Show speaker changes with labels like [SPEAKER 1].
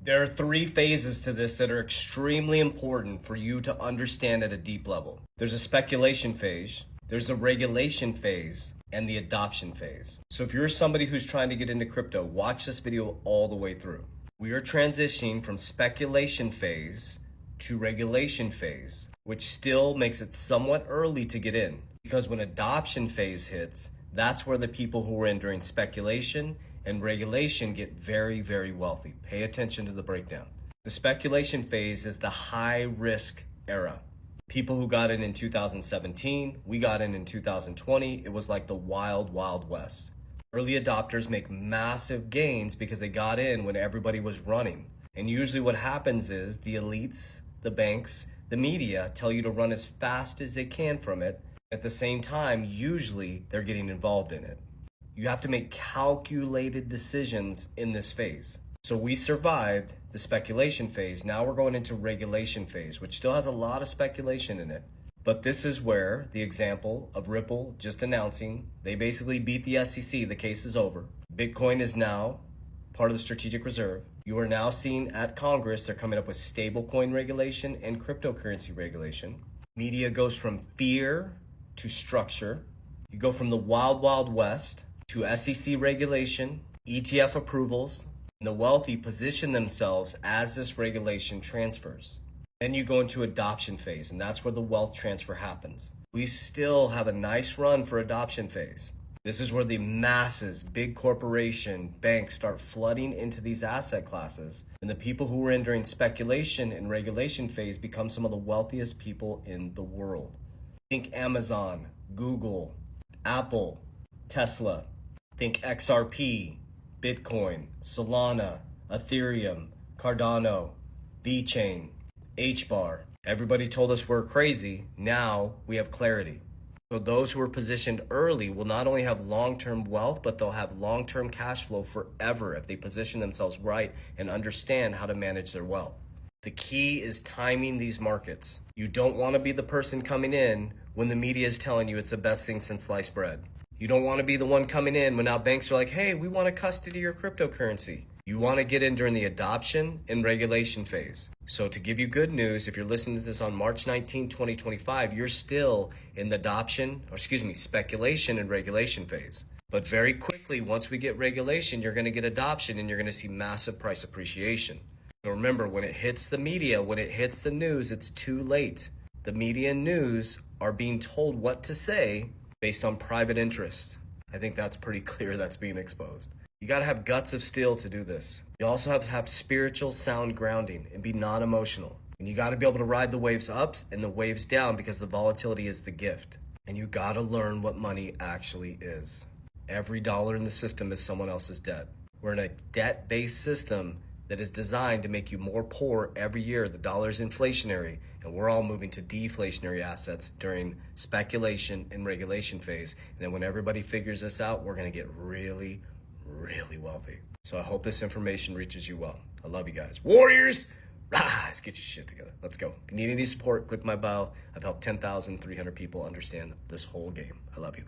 [SPEAKER 1] There are three phases to this that are extremely important for you to understand at a deep level. There's a speculation phase, there's the regulation phase, and the adoption phase. So if you're somebody who's trying to get into crypto, watch this video all the way through. We are transitioning from speculation phase to regulation phase, which still makes it somewhat early to get in. Because when adoption phase hits, that's where the people who were in during speculation and regulation get very, very wealthy. Pay attention to the breakdown. The speculation phase is the high risk era. People who got in 2017, we got in 2020. It was like the wild, wild west. Early adopters make massive gains because they got in when everybody was running. And usually what happens is the elites, the banks, the media tell you to run as fast as they can from it. At the same time, usually they're getting involved in it. You have to make calculated decisions in this phase. So we survived the speculation phase. Now we're going into regulation phase, which still has a lot of speculation in it. But this is where the example of Ripple just announcing, they basically beat the SEC, the case is over. Bitcoin is now part of the strategic reserve. You are now seeing at Congress, they're coming up with stablecoin regulation and cryptocurrency regulation. Media goes from fear to structure. You go from the wild, wild west to SEC regulation, ETF approvals, and the wealthy position themselves as this regulation transfers. Then you go into adoption phase, and that's where the wealth transfer happens. We still have a nice run for adoption phase. This is where the masses, big corporation, banks start flooding into these asset classes, and the people who were in during speculation and regulation phase become some of the wealthiest people in the world. Think Amazon, Google, Apple, Tesla. Think XRP, Bitcoin, Solana, Ethereum, Cardano, VeChain, HBAR. Everybody told us we're crazy. Now we have clarity. So those who are positioned early will not only have long-term wealth, but they'll have long-term cash flow forever if they position themselves right and understand how to manage their wealth. The key is timing these markets. You don't want to be the person coming in when the media is telling you it's the best thing since sliced bread. You don't want to be the one coming in when now banks are like, hey, we want to custody your cryptocurrency. You want to get in during the adoption and regulation phase. So to give you good news, if you're listening to this on March 19, 2025, you're still in the speculation and regulation phase. But very quickly, once we get regulation, you're going to get adoption and you're going to see massive price appreciation. So remember, when it hits the media, when it hits the news, it's too late. The media and news are being told what to say based on private interest. I think that's pretty clear that's being exposed. You got to have guts of steel to do this. You also have to have spiritual sound grounding and be non-emotional. And you got to be able to ride the waves ups and the waves down because the volatility is the gift. And you got to learn what money actually is. Every dollar in the system is someone else's debt. We're in a debt-based system that is designed to make you more poor every year. The dollar is inflationary, and we're all moving to deflationary assets during speculation and regulation phase. And then when everybody figures this out, we're going to get really, really wealthy. So I hope this information reaches you well. I love you guys. Warriors, rise, get your shit together. Let's go. If you need any support, click my bio. I've helped 10,300 people understand this whole game. I love you.